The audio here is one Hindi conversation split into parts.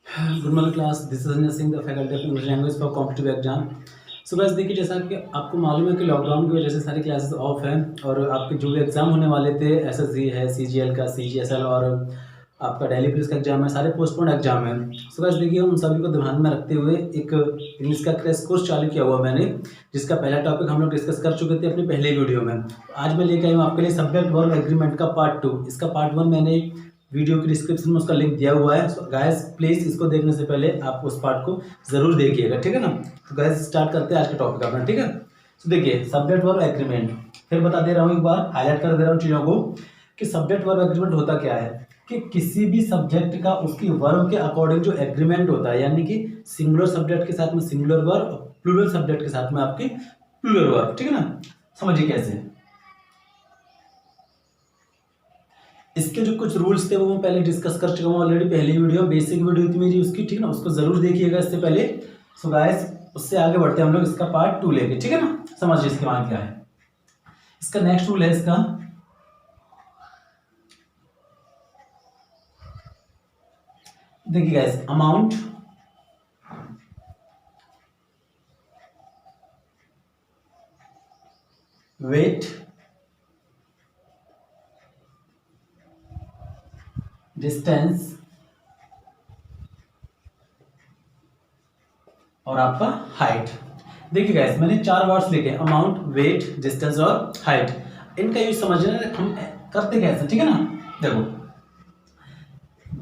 Good morning class, this is Sanjay Singh, the faculty of English language for competitive exam. So guys देखिए, जैसा कि आपको मालूम है कि लॉकडाउन की वजह से सारी क्लासेस ऑफ हैं और आपके जो भी एग्जाम होने वाले थे, एसएससी है, सीजीएल का, सीजीएसएल और आपका डेली पुलिस का एग्जाम है, सारे पोस्टपोन एग्जाम है। सो गाइस देखिए, उन सभी को ध्यान में रखते हुए एक इंग्लिश का क्रैश कोर्स चालू किया हुआ मैंने, जिसका पहला टॉपिक हम लोग डिस्कस कर चुके थे अपनी पहले वीडियो में। आज मैं लेकर आई हूँ आपके लिए सब्जेक्ट वर्ब एग्रीमेंट का पार्ट 2। इसका पार्ट 1 मैंने वीडियो की डिस्क्रिप्शन में उसका लिंक दिया हुआ है। सो गाइस प्लीज इसको देखने से पहले आप उस पार्ट को जरूर देखिएगा, ठीक है ना। तो गाइस स्टार्ट करते हैं आज का टॉपिक अपना, ठीक है। तो देखिए, सब्जेक्ट वर्ब एग्रीमेंट फिर बता दे रहा हूँ, एक बार हाईलाइट कर दे रहा हूँ चीजों को कि सब्जेक्ट वर्ब एग्रीमेंट होता क्या है कि किसी भी सब्जेक्ट का उसकी वर्ब के अकॉर्डिंग जो एग्रीमेंट होता है, यानी कि सिंगुलर सब्जेक्ट के साथ में सिंगुलर वर्ब, प्लूरल सब्जेक्ट के साथ में आपकी प्लूरल वर्ब, ठीक है ना। समझिए कैसे। इसके जो कुछ रूल्स थे वो मैं पहले डिस्कस कर चुका हूँ ऑलरेडी, पहली वीडियो बेसिक वीडियो थी मेरी उसकी, ठीक है ना, उसको जरूर देखिएगा इससे पहले। सो गाइस उससे आगे बढ़ते हैं हम लोग इसका पार्ट 2 लेके, ठीक है ना। समझिए इसके बाद क्या है। इसका नेक्स्ट रूल है इसका, देखिए गाइस, अमाउंट, वेट, डिस्टेंस और आपका हाइट। देखिए गाइस, मैंने 4 वर्ड्स लिखे, अमाउंट, वेट, डिस्टेंस और हाइट। इनका यूज समझना हम करते कैसे, ठीक है ना। देखो,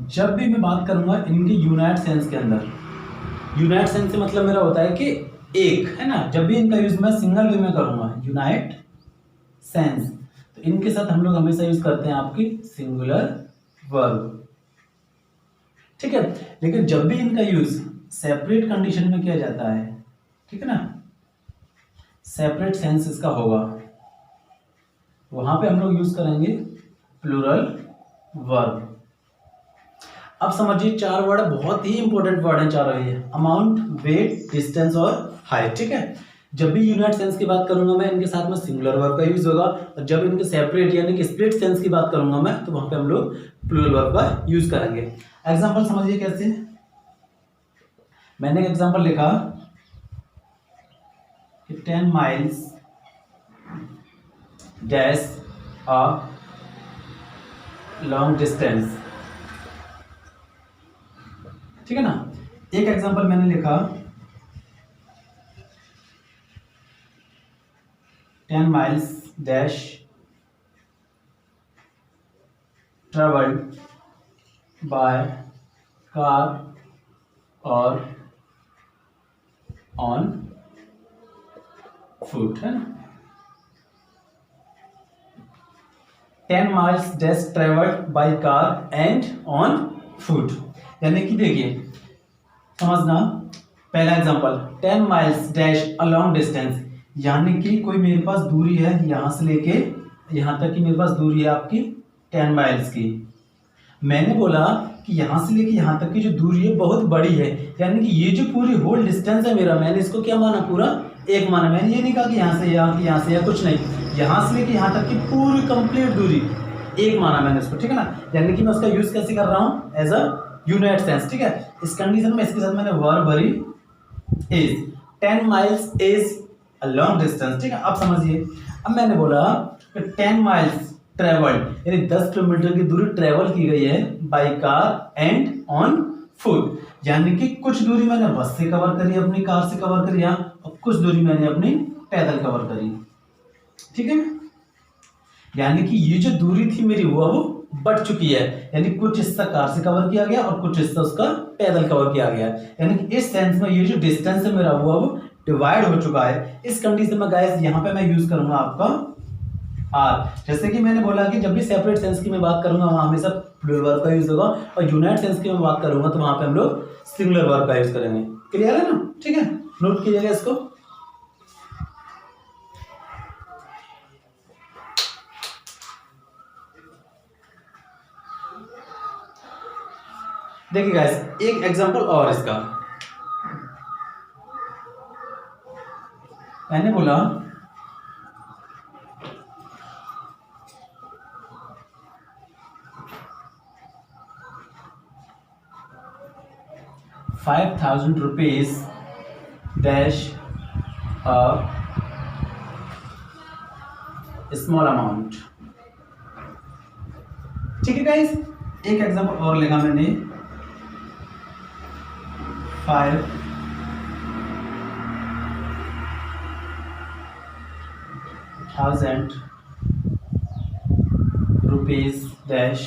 जब भी मैं बात करूंगा इनके यूनाइट सेंस के अंदर, यूनाइट सेंस से मतलब मेरा होता है कि एक, है ना। जब भी इनका यूज मैं सिंगल वे में करूंगा, यूनाइट सेंस, तो इनके साथ हम लोग हमेशा यूज करते हैं आपकी सिंगुलर वर्ब, ठीक है। लेकिन जब भी इनका यूज सेपरेट कंडीशन में किया जाता है, ठीक है ना, सेपरेट सेंस इसका होगा, वहां पे हम लोग यूज करेंगे प्लूरल वर्ब। अब समझिए, 4 वर्ड बहुत ही इंपॉर्टेंट वर्ड हैं चारों ये, अमाउंट, वेट, डिस्टेंस और हाइट, ठीक है। जब भी यूनाइट सेंस की बात करूंगा मैं, इनके साथ में सिंगुलर वर्ब का यूज होगा, और जब इनके सेपरेट यानी कि स्प्लिट सेंस की बात करूंगा मैं, तो वहां पे हम लोग प्लूरल वर्ब का यूज करेंगे। एग्जांपल समझिए कैसे। मैंने एक एग्जांपल लिखा कि 10 miles dash a long distance, ठीक है ना। एक एग्जांपल मैंने लिखा 10 miles dash travelled by car और ऑन फुट, है ना। 10 miles dash travelled by car and on foot, यानी कि देखिए समझना, पहला example 10 miles dash a long distance, यानी कि कोई मेरे पास दूरी है यहां से लेके यहां तक की, मेरे पास दूरी है आपकी 10 माइल्स की। मैंने बोला कि यहां से लेके यहां तक की जो दूरी है बहुत बड़ी है, यानी कि ये जो पूरी होल डिस्टेंस है मेरा, मैंने इसको क्या माना, पूरा एक माना। मैंने ये नहीं कहा कि यहां से यहां से या कुछ नहीं, यहां से लेके यहां तक की पूरी कंप्लीट दूरी एक माना मैंने इसको, ठीक है ना। यानी कि मैं उसका यूज कैसे कर रहा हूं, एज अ यूनाइट सेंस, ठीक है। इस कंडीशन में इसके साथ मैंने वर्ब भरी is, 10 miles is a long distance, ठीक है। अब समझिए, अब मैंने बोला कि 10 माइल्स ट्रेवल्ड, यानी 10 किलोमीटर की दूरी ट्रेवल की गई है by car and on foot, यानी कि कुछ दूरी मैंने बस से कवर करी, अपनी कार से कवर करी, और कुछ दूरी मैंने अपनी पैदल कवर करी, ठीक है। यानी कि ये जो दूरी थी मेरी वो अब बढ़ चुकी है, यानी कुछ हिस्सा कार से कवर किया गया और कुछ हिस्सा उसका पैदल कवर किया गया, यानी कि इस सेंस में ये जो डिस्टेंस है मेरा वो अब डिवाइड हो चुका है। इस कंडीशन में गाइस यहाँ पे मैं यूज करूंगा आपका आर। जैसे कि मैंने बोला कि जब भी सेपरेट सेंस की मैं बात करूंगा वहां हमेशा प्लूरल वर्ब का यूज होगा, और यूनाइट सेंस की मैं बात करूंगा तो वहां पे हम लोग सिंगुलर वर्ब का यूज करेंगे। क्लियर है ना, ठीक है, नोट कीजिएगा इसको। देखिए गाइस, एक एग्जांपल और इसका, मैंने बोला 5,000 rupees dash a small amount। ठीक है गाइस, एक एग्जांपल और लेगा मैंने। 5,000 rupees dash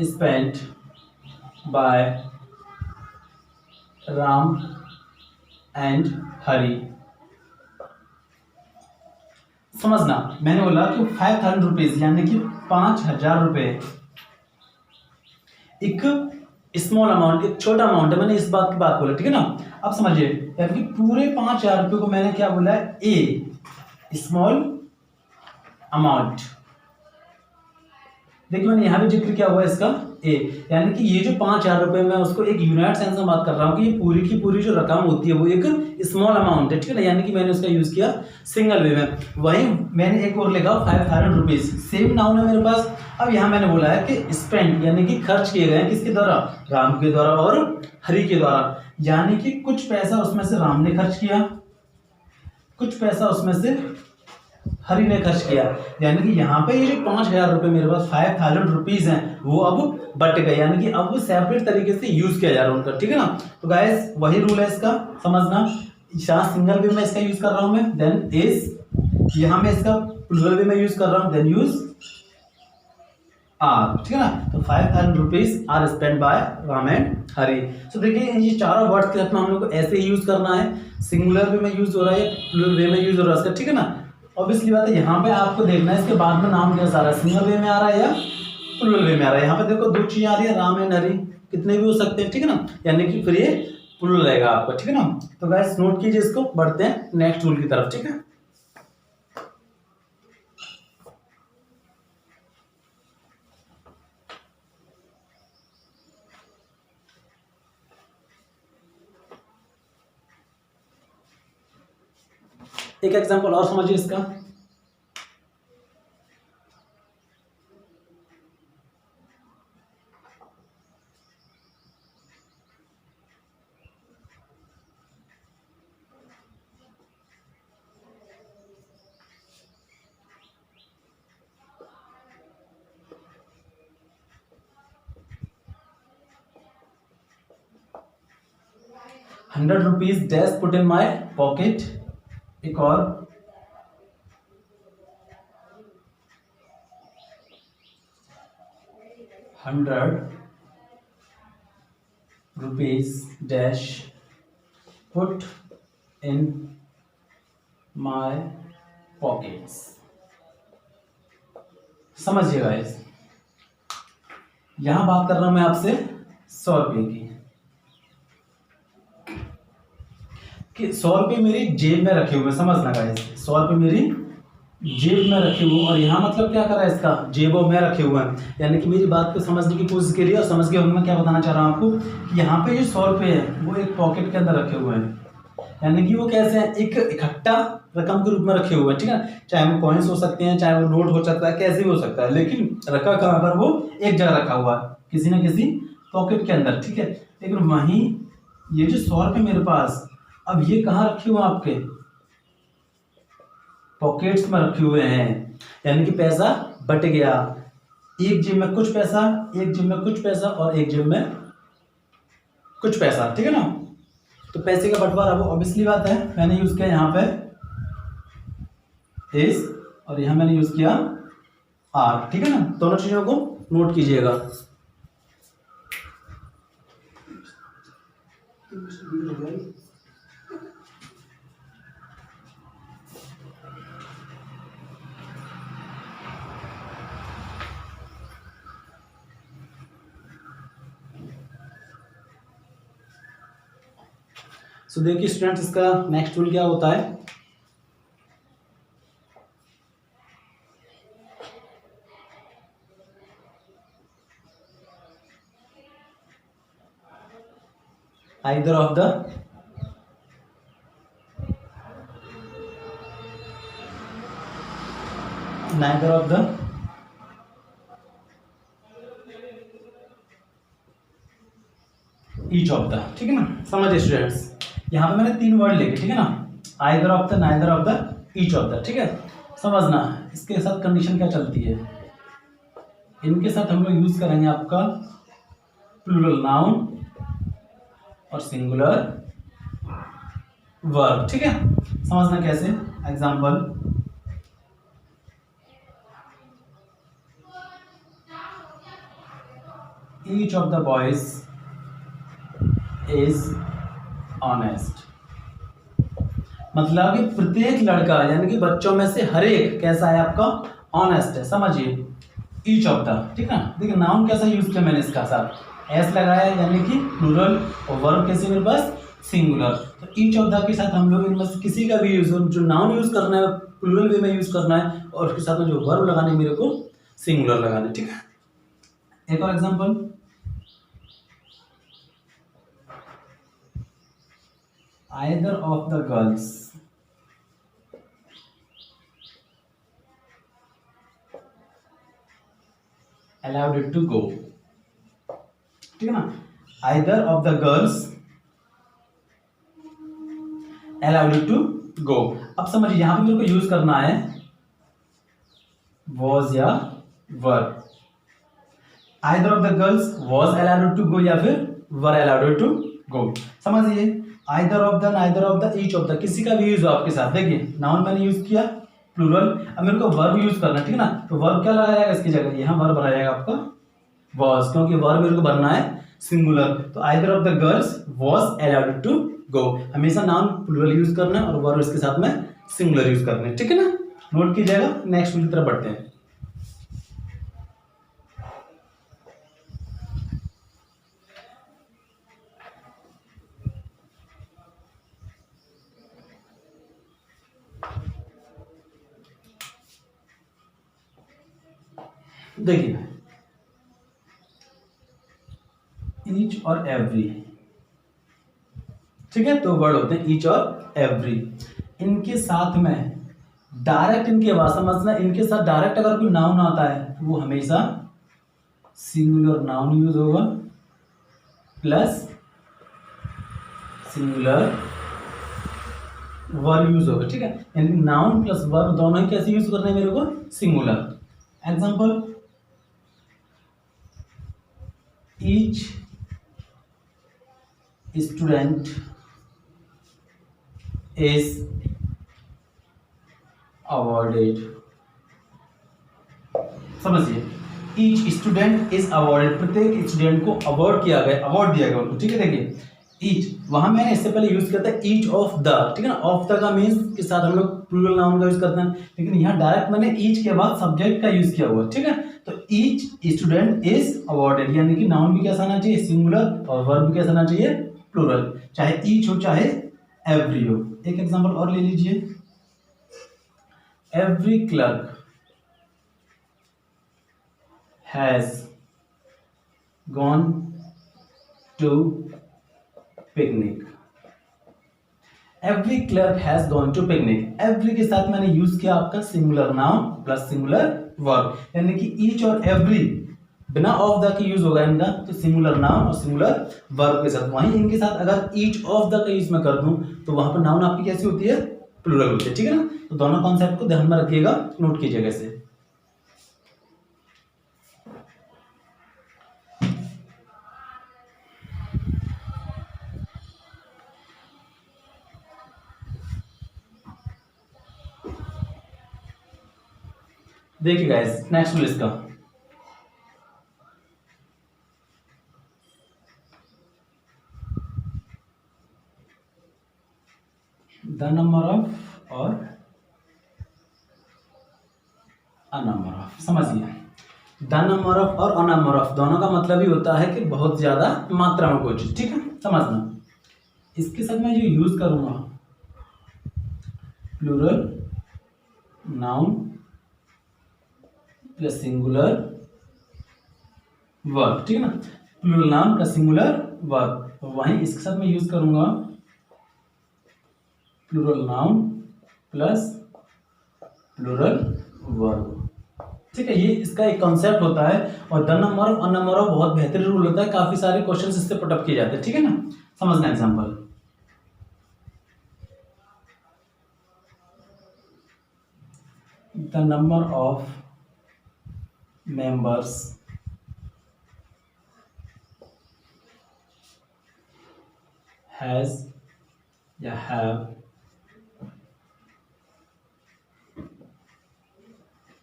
spent by Ram and Hari। समझना, मैंने बोला कि 5,000 रुपीज यानी कि 5,000 रुपए एक स्मॉल अमाउंट, एक छोटा अमाउंट है, मैंने इस बात की बात बोला, ठीक है ना। अब समझिए, यानी कि पूरे 5,000 रुपए को मैंने क्या बोला है, ए स्मॉल अमाउंट। देखिए मैंने यहां भी जिक्र किया हुआ है इसका ए, यानी कि ये जो 5,000 रुपए में उसको एक यूनाइट सेंस में बात कर रहा हूँ कि ये पूरी की पूरी जो रकम होती है वो एक स्मॉल अमाउंट है, ठीक है ना। यानी कि मैंने उसका यूज किया सिंगल वे में। वहीं मैंने एक और लिखा 5,000 रुपीज, सेम नाउन है मेरे पास। अब यहाँ मैंने बोला है कि स्पेंड यानी कि खर्च किए गए, किसके द्वारा, राम के द्वारा और हरि के द्वारा। यानी कि कुछ पैसा उसमें से राम ने खर्च किया, कुछ पैसा उसमें से हरि ने खर्च किया। यानी कि यहाँ पे ये जो 5,000 रुपए मेरे पास 5,000 रुपीज हैं वो अब बट गए, यानी कि अब वो सेपरेट तरीके से यूज किया जा रहा है उनका, ठीक है ना। तो गाइस वही रूल है इसका, समझना। यहाँ सिंगल वे में इसका यूज कर रहा हूं मैं, देन इज, यहाँ मैं इसका प्लूरल वे में यूज कर रहा हूं, देन यूज आर, ठीक है ना। तो 5,000 rupees are spend by Ram and Hari. तो देखिए ये चारों वर्ड के साथ में हम लोग को ऐसे ही यूज करना है, सिंगुलर वे में यूज हो रहा है, प्लूरल वे में यूज हो रहा है इसका, ठीक है ना। ऑब्वियसली बात है, यहाँ पे आपको देखना है इसके बाद में नाम कैसा आ रहा है, सिंगल वे में आ रहा है या प्लूरल वे में आ रहा है। यहाँ पे देखो दो चीजें आ रही है, राम एंड हरि, कितने भी हो सकते हैं, ठीक है ना। यानी कि फिर ये प्लूरल रहेगा आपका, ठीक है ना। तो गाइस नोट कीजिए इसको, बढ़ते हैं नेक्स्ट रूल की तरफ, ठीक है। एक एग्जांपल और समझिए इसका। ₹100 dash put in my pocket. एक और, ₹100 dash put in my pockets. समझिएगा गाइस, यहां बात कर रहा हूं मैं आपसे 100 रुपये की, कि 100 रुपये मेरी जेब में रखे हुए, समझना गाइस, 100 रुपये मेरी जेब में रखे हुए, और यहाँ मतलब क्या कर रहा है इसका, जेबों में रखे हुए हैं। यानी कि मेरी बात को समझने की कोशिश करिए और समझ गए मैं क्या बताना चाह रहा हूँ आपको, कि यहाँ पे जो 100 रुपये है वो एक पॉकेट के अंदर रखे हुए हैं। यानी कि वो कैसे हैं, एक इकट्ठा रकम के रूप में रखे हुए हैं, ठीक है। चाहे वो कॉइन्स हो सकते हैं, चाहे वो नोट हो सकता है, कैसे भी हो सकता है, लेकिन रखा कहाँ पर, वो एक जगह रखा हुआ है किसी न किसी पॉकेट के अंदर, ठीक है। लेकिन वहीं ये जो 100 रुपये मेरे पास, अब ये कहाँ रखे हुए हैं, आपके पॉकेट्स में रखे हुए हैं। यानी कि पैसा बट गया, एक जेब में कुछ पैसा, एक जेब में कुछ पैसा और एक जेब में कुछ पैसा, ठीक है ना। तो पैसे का बंटवारा वो ऑब्वियसली बात है, मैंने यूज किया यहाँ पे इस, और यहाँ मैंने यूज किया आर, ठीक है ना। दोनों चीजों को नोट कीजिएगा। सो देखिए स्टूडेंट्स, इसका नेक्स्ट रूल क्या होता है, either of the neither of the each of the, ठीक है ना। समझिए स्टूडेंट्स, यहाँ पे मैंने 3 वर्ड लिखे, ठीक है ना, either of the, neither of the, each of the, ठीक है। समझना इसके साथ कंडीशन क्या चलती है, इनके साथ हम लोग यूज करेंगे आपका प्लूरल नाउन और सिंगुलर वर्ब, ठीक है। समझना कैसे, example, each of the boys is honest, मतलब कि प्रत्येक लड़का यानी कि बच्चों में से हर एक कैसा है आपका, ऑनेस्ट है। समझिए ईच ऑफ द, ठीक है ना। देखिए नाउन कैसा यूज किया मैंने इसका साथ एस लगाया यानी कि प्लूरल, और वर्ब कैसे मेरे पास, सिंगुलर। तो ईच ऑफ द के साथ हम लोग इनमें से किसी का भी यूज, जो नाउन यूज करना है प्लूरल वे में यूज करना है, और उसके साथ में जो वर्ब लगाने है मेरे को सिंगुलर लगाने, ठीक है। एक और example, either of the girls allowed it to go, ठीक है ना, either of the girls allowed it to go। अब समझिए यहां पे मेरे को यूज करना है was या were, either of the girls was allowed to go या फिर were allowed to go। समझिए either of the, neither of the, each of the, किसी का भी यूज हो आपके साथ। देखिए नाउन मैंने यूज किया प्लूरल, अब मेरे को वर्ब यूज करना है, ठीक है ना। तो वर्ब क्या लगाया जाएगा इसकी जगह, यहाँ वर्ब बनाया जाएगा आपका was, क्योंकि वर्ब मेरे को बनना है सिंगुलर। तो either of the girls was allowed to go, हमेशा नाउन प्लूरल यूज करना है और वर्ब इसके साथ में सिंगुलर यूज करना है, ठीक है ना। नोट कीजिएगा, नेक्स्ट की तरफ बढ़ते हैं। देखिए ईच और एवरी, ठीक है, तो वर्ड होते हैं ईच और एवरी। इनके साथ में डायरेक्ट इनकी आवाज समझना, इनके साथ डायरेक्ट अगर कोई नाउन आता है तो वो हमेशा सिंगुलर नाउन यूज होगा प्लस सिंगुलर वर्ब यूज होगा, ठीक है। यानी नाउन प्लस वर्ब दोनों ही कैसे यूज करना है मेरे को, singular. Example, each student is awarded, समझिए each student is awarded, प्रत्येक स्टूडेंट को अवार्ड किया गया, अवार्ड दिया गया उनको, ठीक है। देखिए each, वहां मैंने इससे पहले यूज किया था each of the, ठीक है ना। ऑफ द का मीन्स के साथ हम लोग प्लूरल नाउन का यूज करते हैं, लेकिन यहाँ डायरेक्ट मैंने each के बाद सब्जेक्ट का यूज किया हुआ, ठीक है। तो each student is awarded, यानी कि नाउन भी कैसा आना चाहिए, सिंगुलर, और वर्ब भी कैसा आना चाहिए, प्लूरल, चाहे each हो चाहे every हो। एक एग्जांपल और ले लीजिए, every clerk has gone to picnic, every clerk has gone to picnic। every के साथ मैंने यूज किया आपका singular noun plus singular verb, यानी कि each और every बिना ऑफ द के यूज होगा इनका, तो सिंगुलर नाउन और सिंगुलर वर्ब के साथ। वहीं इनके साथ अगर each ऑफ द का यूज मैं कर दूं तो वहां पर नाउन आपकी कैसी होती है, प्लूरल होती है, ठीक है ना। तो दोनों कॉन्सेप्ट को ध्यान में रखिएगा, नोट कीजिएगा इसे। देखिए गाइस, नेक्स्ट रूल इसका, द नंबर ऑफ और अ नंबर ऑफ। समझिए द नंबर ऑफ और अ नंबर ऑफ दोनों का मतलब ही होता है कि बहुत ज्यादा मात्रा में कोई चीज, ठीक है। समझना इसके साथ मैं जो यूज करूंगा plural noun plus singular verb, ठीक है ना। Plural noun plus singular verb, वहीं इसके साथ मैं यूज करूंगा plural noun plus plural verb, ठीक है, ये इसका एक कॉन्सेप्ट होता है। और the number of, a number of बहुत बेहतरीन रूल होता है, काफी सारे क्वेश्चंस इससे पुटअप किए जाते हैं। ठीक है ना, समझना example. The number of members has या have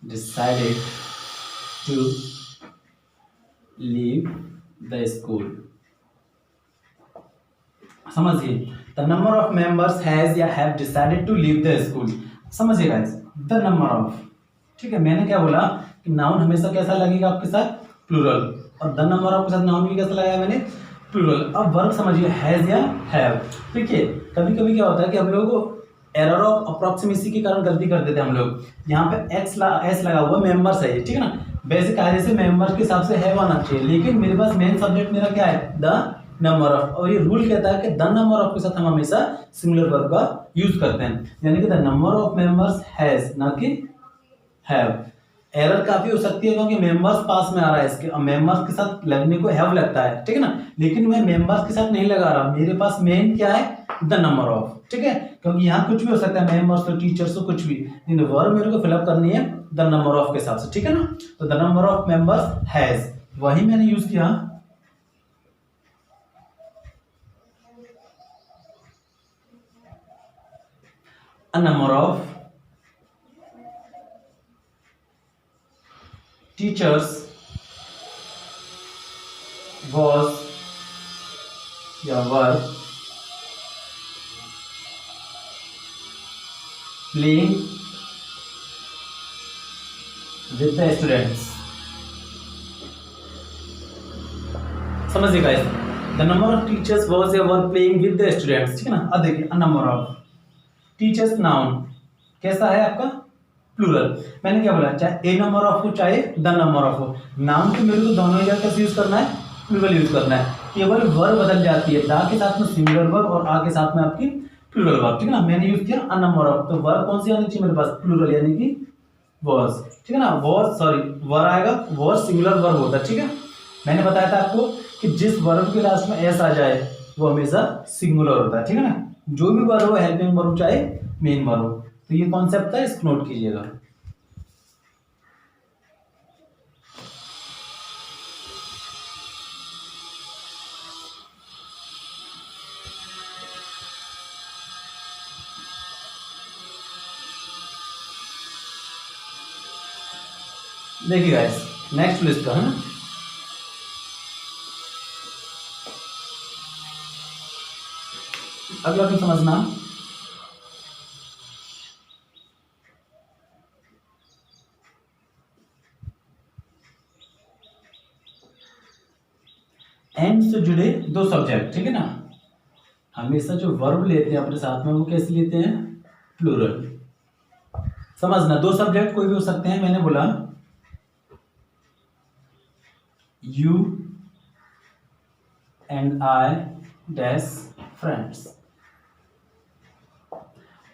decided to leave the school। समझिए, the number of members has या have decided to leave the school. समझिए गाइस, द नंबर ऑफ, ठीक है, मैंने क्या बोला कि नाउन हमेशा कैसा लगेगा आपके साथ, प्लूरल, और द नंबर ऑफ के साथ नाउन भी कैसा लगाया मैंने, प्लूरल। अब वर्ब समझिए, हैज या हैव। देखिए कभी कभी क्या होता है कि हम लोग एरर ऑफ अप्रोक्सीमेसी के कारण गलती कर देते हैं हम लोग। यहाँ पे एस लगा हुआ, मेंबर्स है ये, ठीक है ना, बेसिक कायदे से मेंबर्स के हिसाब से हैव आना चाहिए, लेकिन मेरे पास मेन सब्जेक्ट मेरा क्या है, द नंबर ऑफ। और ये रूल कहता है कि द नंबर ऑफ के साथ हम हमेशा सिंगुलर वर्ब का यूज करते हैं, यानी कि the number of members has, ना कि हैव। एरर काफी हो सकती है क्योंकि मेंबर्स पास में आ रहा है इसके, मेंबर्स के साथ लगने को हैव लगता है, ठीक है ना, लेकिन मैं मेंबर्स के साथ नहीं लगा रहा, मेरे पास मेन क्या है, द नंबर ऑफ। ठीक है, क्योंकि यहाँ कुछ भी हो सकता है, मेंबर्स तो, टीचर्स तो, कुछ भी, लेकिन वर्ब मेरे को फिलअप करनी है द नंबर ऑफ के हिसाब से। ठीक है ना, तो the number of members has, वही मैंने यूज किया। अ नंबर ऑफ टीचर्स was या वर playing with the students। समझिए guys, the number of teachers was या were playing with the students. ठीक है ना, अब देखिए, अ नंबर ऑफ टीचर्स नाउन कैसा है आपका, प्लूरल। मैंने क्या बोला, चाहे ए नंबर ऑफ हो चाहे द नंबर ऑफ हो, नाउन के मेरे को दोनों जगह कैसे यूज करना है, प्लूरल यूज करना है। केवल वर्ब बदल जाती है, दा के साथ में सिंगुलर वर्ब और आ के साथ में आपकी प्लूरल वर्ब। ठीक है ना, मैंने यूज किया अ नंबर ऑफ, तो वर्ब कौन सी आनी चाहिए मेरे पास, प्लूरल, यानी कि वाज। ठीक है ना, वाज, सॉरी वर आएगा, वाज सिंगुलर वर्ब होता है। ठीक है, मैंने बताया था आपको कि जिस वर्ब के लास्ट में एस आ जाए वो हमेशा सिंगुलर होता है। ठीक है ना, जो भी वर्ब हो, हेल्पिंग वर्ब चाहे मेन वर्ब हो। तो ये कॉन्सेप्ट है, इसको नोट कीजिएगा। देखिए गाइस, नेक्स्ट लिस्ट का है ना, अगला भी समझना। एंड से जुड़े दो सब्जेक्ट। ठीक है ना, हमेशा जो वर्ब लेते हैं अपने साथ में वो कैसे लेते हैं, प्लूरल। समझना, दो सब्जेक्ट कोई भी हो सकते हैं। मैंने बोला you and I dash friends.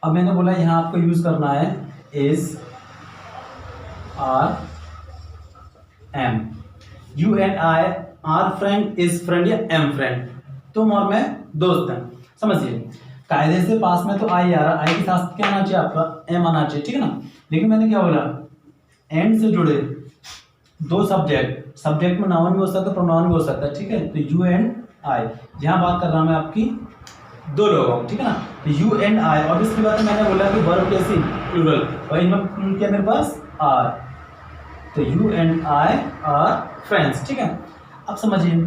अब मैंने बोला यहां आपको यूज करना है is, are, am. You and I are friend, is friend या एम फ्रेंड, तुम और मैं दोस्त हैं। समझिए, कायदे से पास में तो आई आ रहा, आई के साथ क्या आना चाहिए आपका, एम आना चाहिए। ठीक है ना, लेकिन मैंने क्या बोला, एंड से जुड़े दो सब्जेक्ट, सब्जेक्ट में नाउन भी हो सकता है, प्रोनाउन भी हो सकता है। ठीक है, तो यू एंड आई, यहां बात कर रहा हूं मैं आपकी दो लोगों। ठीक है ना, तो यू एंड आई, और इसके बाद मैंने बोला कि वर्ब कैसी, प्लूरल, और इनमें प्लूरल क्या मेरे पास, आर, तो you and I are friends. ठीक है, अब समझिए,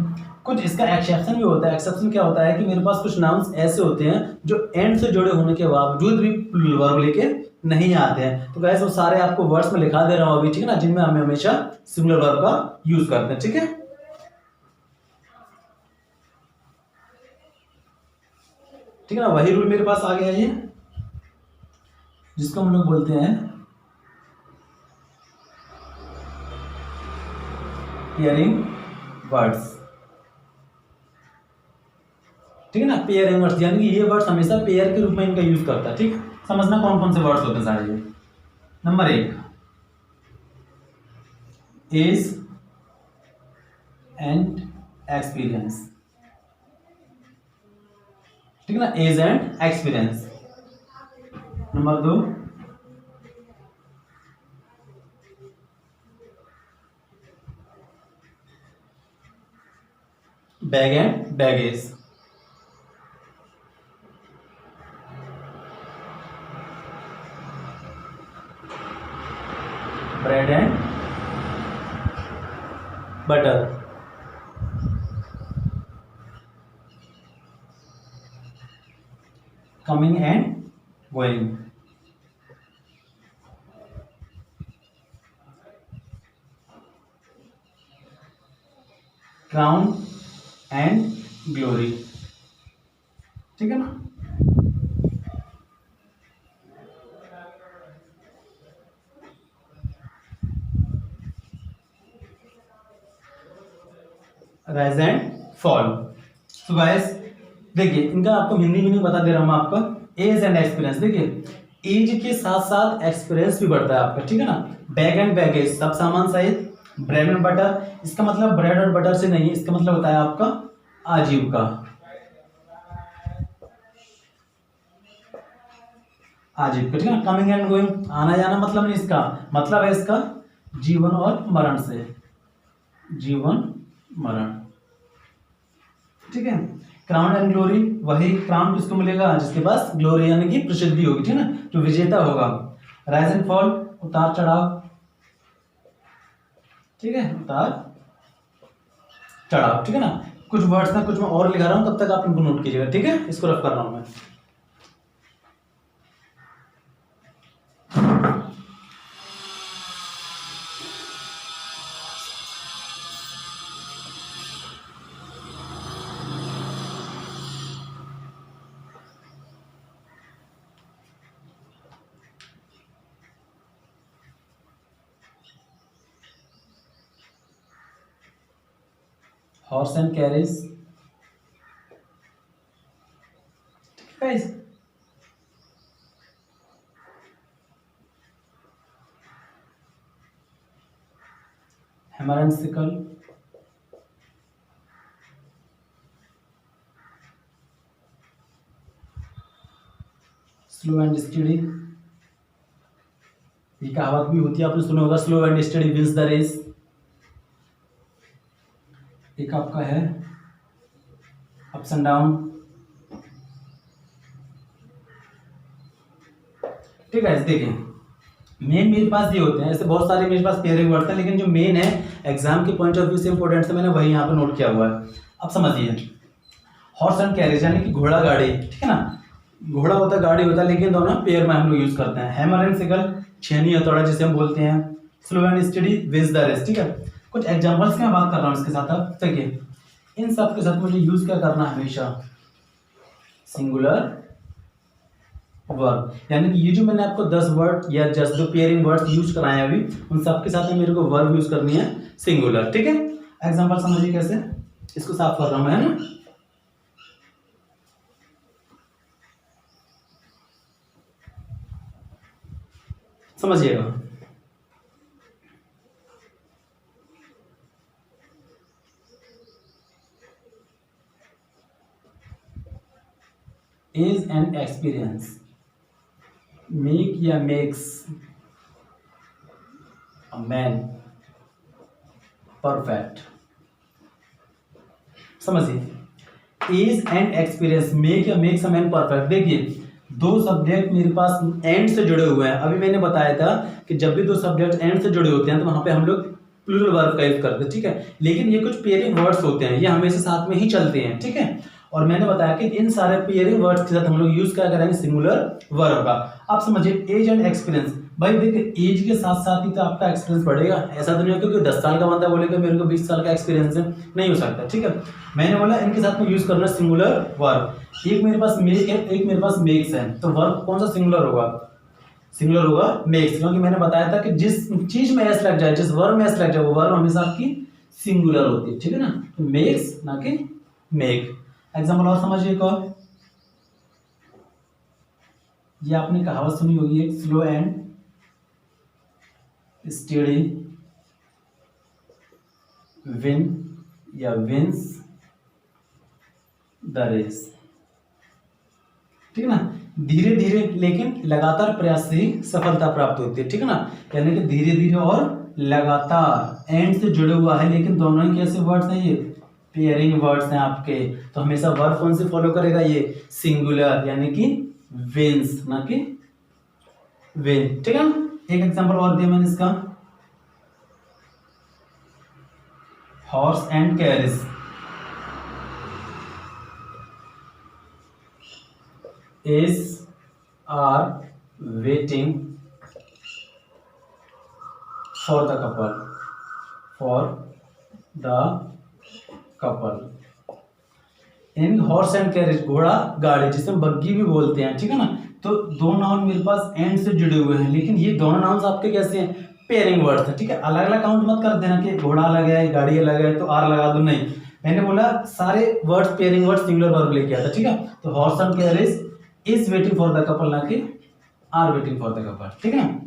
कुछ इसका एक्सेप्शन भी होता है। एक्सेप्शन क्या होता है कि मेरे पास कुछ नाउन्स ऐसे होते हैं जो एंड से जुड़े होने के बावजूद भी वर्ब लेके नहीं आते हैं। तो गाइस वो सारे आपको वर्ड्स में लिखा दे रहा हूं अभी, ठीक है ना, जिनमें हमें हमेशा सिंगुलर वर्ब का यूज करते हैं। ठीक है, ठीक है ना, वही रूल मेरे पास आ गया ये, जिसको हम लोग बोलते हैं पेयरिंग वर्ड्स। ठीक है ना, पेयरिंग वर्ड्स, यानी कि ये वर्ड्स हमेशा पेयर के रूप में इनका यूज करता है। ठीक, समझना कौन कौन से वर्ड्स होते हैं सारे ये। नंबर 1, एज एंड एक्सपीरियंस, ठीक है ना, age and experience. Number 2, bag and baggage, bread and butter, coming and going, crown and glory, ठीक है ना। Rise and fall. तो गाइस देखिए, इनका आपको हिंदी मीनिंग बता दे रहा हूं आपका। एज एंड एक्सपीरियंस, देखिए एज के साथ साथ एक्सपीरियंस भी बढ़ता है आपका, ठीक है ना। बैग एंड बैगेज, सब सामान सहित। ब्रेड एंड बटर, इसका मतलब ब्रेड और बटर से नहीं है, इसका मतलब होता है आपका आजीविका, आजीविका, ठीक है। कमिंग एंड गोइंग, आना जाना मतलब नहीं, इसका मतलब है इसका जीवन और मरण से, जीवन मरण, ठीक है। क्राउन एंड ग्लोरी, वही क्राउन किसको मिलेगा, जिसके पास ग्लोरी यानी कि प्रसिद्धि होगी, ठीक है ना, जो विजेता होगा। राइज एंड फॉल, उतार चढ़ाव, ठीक है, उतार चढ़ाव, ठीक है ना। कुछ वर्ड्स ना कुछ मैं और लिखा रहा हूं, तब तक आप इनको नोट कीजिएगा, ठीक है। इसको रफ कर रहा हूं मैं। Horse and carriage, guys, hammer and sickle, slow and study, ये कहावत भी होती है, आपने सुना होगा, slow and study wins the race. एक आपका है अप्स एंड डाउन, ठीक है। देखिए मेन मेरे पास ये होते हैं, ऐसे बहुत सारे मेरे पास पेयरिंग वर्ड हैं, लेकिन जो मेन है एग्जाम के पॉइंट ऑफ व्यू से इंपॉर्टेंट है, मैंने वही यहाँ पे नोट किया हुआ है। अब समझिए, हॉर्स एंड कैरेज यानी कि घोड़ा गाड़ी, ठीक है ना। घोड़ा होता है, गाड़ी होता है, लेकिन दोनों पेयर में हम लोग यूज करते हैं। हैमर एंड सिकल, छेनी हथौड़ा जिसे हम बोलते हैं। Slow and study wins the race, ठीक है। कुछ एग्जांपल्स की मैं बात कर रहा हूँ इसके साथ। अब देखिए इन सब के साथ मुझे यूज क्या करना है, हमेशा सिंगुलर वर्ब, यानी कि ये जो मैंने आपको 10 वर्ड या जस्ट जो पेयरिंग वर्ड्स यूज कराए अभी, उन सब के साथ में मेरे को वर्ब यूज करनी है सिंगुलर, ठीक है। एग्जांपल समझिए कैसे, इसको साफ कर रहा हूं मैं, है ना। समझिएगा, एज एंड एक्सपीरियंस मेक या मेक्स अ मैन परफेक्ट। समझिए, एज एंड एक्सपीरियंस मेक या मेक्स अ मैन परफेक्ट। देखिए दो सब्जेक्ट मेरे पास एंड से जुड़े हुए हैं। अभी मैंने बताया था कि जब भी दो सब्जेक्ट एंड से जुड़े होते हैं तो वहां पे हम लोग प्लूरल वर्ब का यूज करते हैं, ठीक है। लेकिन ये कुछ पेयरिंग वर्ड्स होते हैं, ये हमेशा साथ में ही चलते हैं, ठीक है। और मैंने बताया कि इन सारे पेयरिंग वर्ड्स के साथ हम लोग यूज क्या करेंगे, सिंगुलर वर्ब का। आप समझिए, एज एंड एक्सपीरियंस, भाई देखिए एज के साथ साथ ही तो आपका एक्सपीरियंस बढ़ेगा। ऐसा तो नहीं है क्योंकि 10 साल का बंदा बोलेगा मेरे को 20 साल का एक्सपीरियंस है, नहीं हो सकता, ठीक है। मैंने बोला इनके साथ में यूज करना सिंगुलर वर्ब। एक मेरे पास मेक है, एक मेरे पास मेक्स है, तो वर्ब कौन सा सिंगुलर होगा, सिंगुलर होगा मेक्स, क्योंकि मैंने बताया था कि जिस चीज में एस लग जाए, जिस वर्ब में एस लग जाए, वो वर्ब हमेशा आपकी सिंगुलर होती है, ठीक है ना। तो मेक्स ना कि मेक। एग्जाम्पल और समझिए एक और, ये आपने कहावत सुनी होगी, एक स्लो एंड स्टेडी विन या विंस द रेस। ठीक है ना, धीरे धीरे लेकिन लगातार प्रयास से ही सफलता प्राप्त होती है। ठीक है ना, यानी कि धीरे धीरे और लगातार एंड से जुड़े हुआ है, लेकिन दोनों ही कैसे वर्ड्स हैं, ये पेयरिंग वर्ड्स हैं आपके। तो हमेशा वर्ब कौन से फॉलो करेगा, ये सिंगुलर यानी कि विंस, ना कि विन। ठीक है ना, एक एग्जांपल और दिया मैंने इसका, horse and carriage is are waiting for the couple, for the couple in horse and carriage, घोड़ा गाड़ी, जिसे हम बग्गी भी बोलते हैं। ठीक है ना, तो दो नाउन मेरे पास एंड से जुड़े हुए हैं, लेकिन ये दोनों नाउन्स आपके कैसे हैं, पेयरिंग वर्ड्स हैं। ठीक है, अलग अलग काउंट मत कर देना कि घोड़ा अलग है गाड़ी अलग है तो आर लगा दो, नहीं, मैंने बोला सारे words pairing word singular verb लेके आता। ठीक है, तो horse and carriage is waiting for the couple, ना कि are waiting for the couple. ठीक है ना,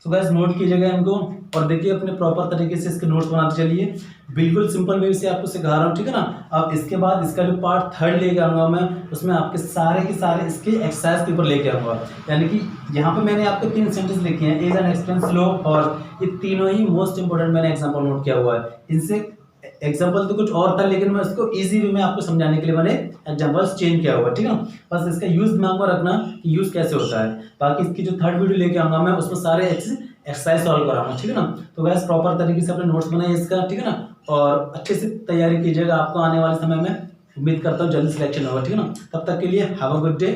सो गाइस नोट कीजिएगा इनको और देखिए अपने प्रॉपर तरीके से इसके नोट्स बनाते चलिए। बिल्कुल सिंपल वे से आपको सिखा रहा हूँ। ठीक है ना, अब इसके बाद इसका जो पार्ट 3 लेके आऊंगा मैं, उसमें आपके सारे के सारे इसके एक्सरसाइज पेपर लेके आऊंगा। यानी कि यहाँ पे मैंने आपके 3 सेंटेंस लिखे हैं, इज एन एक्सपीरियंस स्लो और ये तीनों ही मोस्ट इंपोर्टेंट मैंने एग्जाम्पल नोट किया हुआ है। इनसे एग्जाम्पल तो कुछ और था, लेकिन मैं इसको इजी वे में आपको समझाने के लिए मैंने एग्जाम्पल्स चेंज किया हुआ है। ठीक है, बस इसका यूज दिमाग में रखना कि यूज कैसे होता है। बाकी इसकी जो 3rd वीडियो लेके आऊंगा मैं, उसमें सारे एक्सरसाइज सॉल्व कराऊंगा। ठीक है ना, तो गैस प्रॉपर तरीके से अपने नोट्स बनाइए इसका। ठीक है ना, और अच्छे से तैयारी कीजिएगा, आपको आने वाले समय में उम्मीद करता हूँ जल्दी सिलेक्शन होगा। ठीक है ना, तब तक के लिए हैव अ गुड डे।